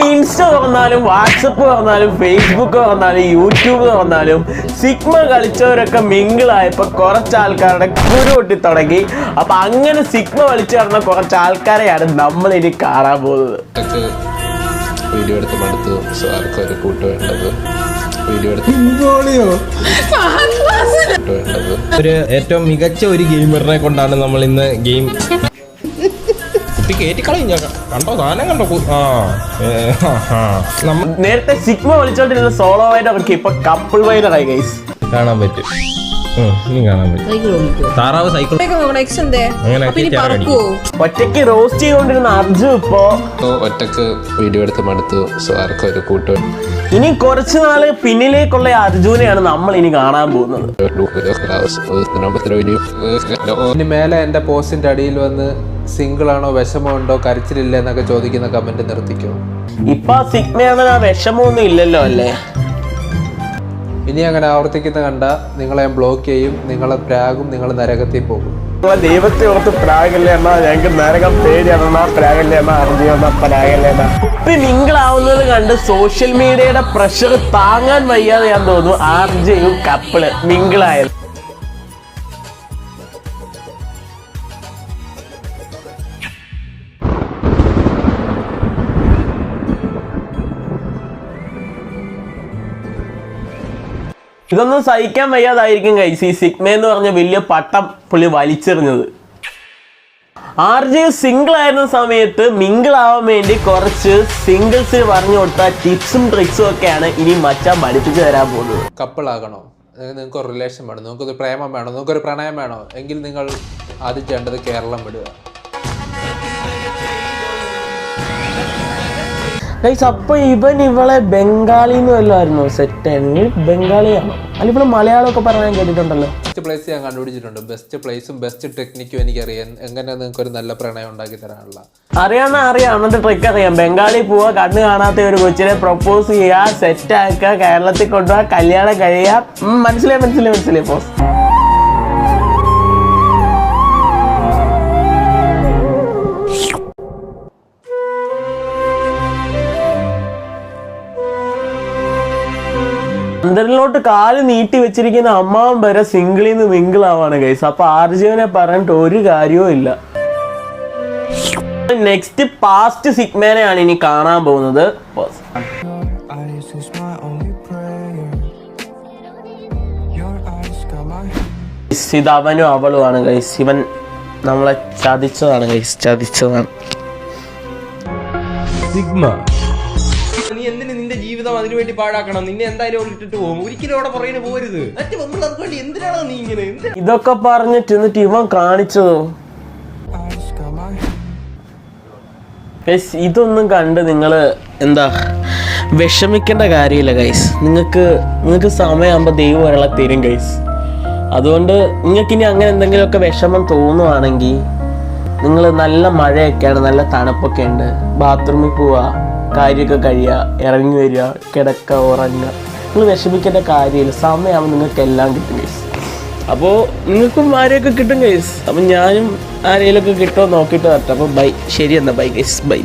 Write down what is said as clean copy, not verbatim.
Insta തുറന്നാലും WhatsApp തുറന്നാലും Facebook തുറന്നാലും യൂട്യൂബ് തുറന്നാലും സിഗ്മ കളിച്ചവരൊക്കെ മിങ്കിളായപ്പോൾ കുറച്ച് ആൾക്കാരുടെ കുരു പൊട്ടി തുടങ്ങി. അപ്പൊ അങ്ങനെ സിഗ്മ കളിച്ചു നടന്ന കുറച്ച് ആൾക്കാരെയാണ് നമ്മൾ ഇനി കാണാൻ പോകുന്നത്. വീഡിയോ എടുത്ത് മടുത്തു, സാർക്ക് ഒരു കൂട്ട് വേണ്ടത്. ഒരു ഏറ്റവും മികച്ച ഒരു ഗെയിമറിനെ കൊണ്ടാണ് നമ്മൾ ഇന്ന് ഗെയിം കണ്ടോ സാധനം കണ്ടോ. നേരത്തെ സിഗ്മ വിളിച്ചോണ്ടിരുന്ന സോളോ വൈഡർക്ക് ഇപ്പൊ കപ്പിൾ വൈഡറായി ഗൈസ്. കാണാൻ പറ്റും, കാണാൻ പറ്റും. താറാവ് സൈക്കിൾ ഒറ്റയ്ക്ക് റോസ്റ്റ് ചെയ്തുകൊണ്ടിരുന്ന അർജു ഇപ്പോ ഒറ്റക്ക് വീഡിയോ എടുത്ത് മടുത്തു, സാർക്ക് ഒരു കൂട്ട്. ഇനി കുറച്ചു നാള് പിന്നിലേക്കുള്ള അർജുനെയാണ് നമ്മൾ ഇനി കാണാൻ പോകുന്നത്. ഇനി മേലെ എന്റെ പോസ്റ്റിന്റെ അടിയിൽ വന്ന് സിംഗിൾ ആണോ, വിഷമമുണ്ടോ, കരച്ചിലില്ല എന്നൊക്കെ ചോദിക്കുന്ന കമന്റ് നിർത്തിക്കോ. ഇപ്പൊ സിഗ്മയാണ് ആ വിഷമമൊന്നും ഇല്ലല്ലോ അല്ലേ. ഇനി അങ്ങനെ ആവർത്തിക്കുന്ന കണ്ട നിങ്ങളെ ബ്ലോക്ക് ചെയ്യും, നിങ്ങളെ പ്രാഗും, നിങ്ങൾ നരകത്തിൽ പോകും. ദൈവത്തെ ഓർത്ത് പ്രാഗല്ലേ എന്നാ, ഞങ്ങൾക്ക് നരകം പേടിയാണെന്നാ, പ്രാഗല്ലേ എന്നാ, അർജുന പ്രാഗല്ലേ എന്നാ. ഇപ്പൊ മിങ്കിളാവുന്നത് കണ്ട് സോഷ്യൽ മീഡിയയുടെ പ്രഷർ താങ്ങാൻ വയ്യാതെ ഞാൻ തോന്നുന്നു ആർജയും കപ്പിള് മിങ്കിളായത്. ഇതൊന്നും സഹിക്കാൻ വയ്യാതായിരിക്കും ഗൈസ് ഈ സിഗ്മ എന്ന് പറഞ്ഞ വലിയ പട്ടം പുള്ളി വലിച്ചെറിഞ്ഞത്. ആർജെ സിംഗിൾ ആയിരുന്ന സമയത്ത് മിങ്കിൾ ആവാൻ വേണ്ടി കുറച്ച് സിംഗിൾസ് പറഞ്ഞു കൊടുത്ത ടിപ്സും ട്രിക്സും ഒക്കെയാണ് ഇനി മച്ചാൻ പഠിപ്പിച്ചു തരാൻ പോകുന്നത്. കപ്പിളാകണോ, നിങ്ങൾക്ക് ഒരു റിലേഷൻ വേണോ, നിങ്ങൾക്കൊരു പ്രേമം വേണോ, നിങ്ങൾക്കൊരു പ്രണയം വേണോ എങ്കിൽ നിങ്ങൾ ആദ്യം ചെയ്യേണ്ടത് കേരളം വിടുക. അപ്പൊ ഇവൻ ഇവളെ ബംഗാളിന്ന് വല്ലതായിരുന്നു സെറ്റ് ആയിരുന്നു. ബംഗാളിയാണോ അല്ല ഇവള് മലയാളമൊക്കെ പറയാൻ കേട്ടിട്ടുണ്ടല്ലോ. ബെസ്റ്റ് പ്ലേസ് ഞാൻ കണ്ടുപിടിച്ചിട്ടുണ്ട്. ബെസ്റ്റ് പ്ലേസും ബെസ്റ്റ് ടെക്നിക്കും എനിക്കറിയാം എങ്ങനെ നിങ്ങൾക്ക് ഒരു നല്ല പ്രണയം ഉണ്ടാക്കി തരാനുള്ള. അറിയാം എന്നിട്ട് ട്രിക്ക് അറിയാം. ബംഗാളി പോവാ, കണ്ണ് കാണാത്ത ഒരു കൊച്ചിനെ പ്രപ്പോസ് ചെയ്യുക, സെറ്റ് ആക്കുക, കേരളത്തിൽ കൊണ്ടുപോവാ, കല്യാണം കഴിയുക. മനസ്സിലായി പോസ്. ചന്ദ്രനിലോട്ട് കാല് നീട്ടി വെച്ചിരിക്കുന്ന അമ്മാവൻ വരെ സിംഗിളിന്ന് മിങ്കിളാവാണ് ഗൈസ്. അപ്പൊ ആർജുനെ പറഞ്ഞിട്ട് ഒരു കാര്യവും ഇല്ല. നെക്സ്റ്റ് പാസ്റ്റ് സിഗ്മേനെയാണ് ഇനി കാണാൻ പോകുന്നത്. ഇത് അവനും അവളുമാണ് ഗൈസ്. ഇവൻ നമ്മളെ ചതിച്ചതാണ് ഗൈസ്, ചതിച്ചതാണ്. സിഗ്മ നീ എന്തിന് നിന്റെ ജീവിതം അതിനു വേണ്ടി പാഴാക്കണം? നിന്നെ എന്തായാലും ഇട്ടിട്ട് പോകും. ഒരിക്കലും അവിടെ പറയുന്ന പോരുത്. എന്തിനാണോ നീ ഇങ്ങനെ ഇതൊക്കെ പറഞ്ഞിട്ട് എന്നിട്ട് ഇവൻ കാണിച്ചതോ? ഇതൊന്നും കണ്ട് നിങ്ങള് എന്താ വിഷമിക്കേണ്ട കാര്യമില്ല ഗൈസ്. നിങ്ങൾക്ക് സമയമാകുമ്പോൾ ദൈവം ഒരാളെ തരും ഗൈസ്. അതുകൊണ്ട് നിങ്ങൾക്കിനി അങ്ങനെ എന്തെങ്കിലുമൊക്കെ വിഷമം തോന്നുവാണെങ്കിൽ നിങ്ങൾ നല്ല മഴയൊക്കെയാണ്, നല്ല തണുപ്പൊക്കെ ഉണ്ട്, ബാത്റൂമിൽ പോവുക, കാര്യമൊക്കെ കഴിയുക, ഇറങ്ങി വരിക, കിടക്കുക, ഉറങ്ങുക. നിങ്ങൾ വിഷമിക്കേണ്ട കാര്യമില്ല. സമയമാകുമ്പോൾ നിങ്ങൾക്ക് എല്ലാം കിട്ടും ഗൈസ്. അപ്പോൾ നിങ്ങൾക്കും ആരെയൊക്കെ കിട്ടും ഗൈസ്. അപ്പം ഞാനും ആരെയിലൊക്കെ കിട്ടുമോ നോക്കിയിട്ട് വരട്ടെ. അപ്പോൾ ബൈ. ശരി എന്നാ ബൈ ഗൈസ്. ബൈ.